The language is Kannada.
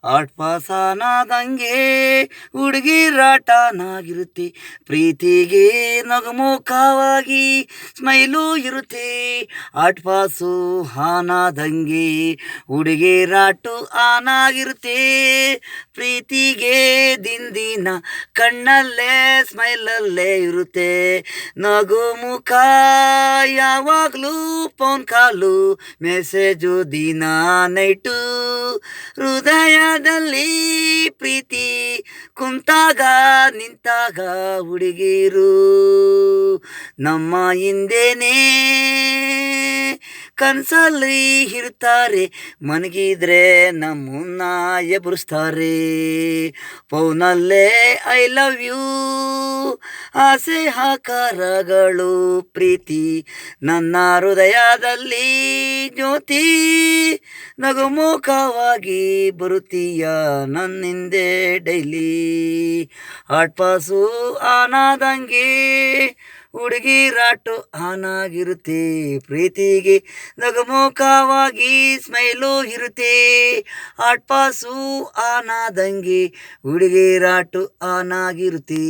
ಆಟ್ಪಾಸಾನಾದಂಗೆ ಹುಡುಗಿರಾಟನಾಗಿರುತ್ತೆ, ಪ್ರೀತಿಗೆ ನಗುಮುಖವಾಗಿ ಸ್ಮೈಲು ಇರುತ್ತೆ. ಆಟ್ಪಾಸು ಹಾನಾದಂಗೆ ಹುಡುಗಿರಾಟು ಆನಾಗಿರುತ್ತೆ, ಪ್ರೀತಿಗೆ ದಿನ ಕಣ್ಣಲ್ಲೇ ಸ್ಮೈಲಲ್ಲೇ ಇರುತ್ತೆ. ನಗುಮುಖ ಯಾವಾಗಲೂ ಫೋನ್ ಕಾಲು ಮೆಸೇಜು ದಿನ ನೈಟು, ಹೃದಯದಲ್ಲಿ ಪ್ರೀತಿ ಕುಂತಾಗ ನಿಂತಾಗ ಹುಡುಗಿರು ನಮ್ಮ ಹಿಂದೆನೇ ಕನ್ಸಲ್ಲಿ ಇರ್ತಾರೆ, ಮನಗಿದ್ರೆ ನಮ್ಮನ್ನ ಎಬ್ಬಿಸ್ತಾರೆ. ಫೋನಲ್ಲೇ ಐ ಲವ್ ಯು ಆಸೆ ಆಕಾರಗಳು, ಪ್ರೀತಿ ನನ್ನ ಹೃದಯದಲ್ಲಿ ಜ್ಯೋತಿ, ನಗುಮುಖವಾಗಿ ಬರುತ್ತೀಯ ನನ್ನಿಂದೆ ಡೈಲಿ. ಆಟ್ಪಾಸು ಆನಾದಂಗೆ ಹುಡುಗಿರಾಟು ಆನಾಗಿರುತ್ತೆ, ಪ್ರೀತಿಗೆ ನಗುಮುಖವಾಗಿ ಸ್ಮೈಲು ಇರುತ್ತೆ. ಆಟ್ಪಾಸು ಆನಾದಂಗೆ ಹುಡುಗಿರಾಟು ಆನಾಗಿರುತ್ತೆ.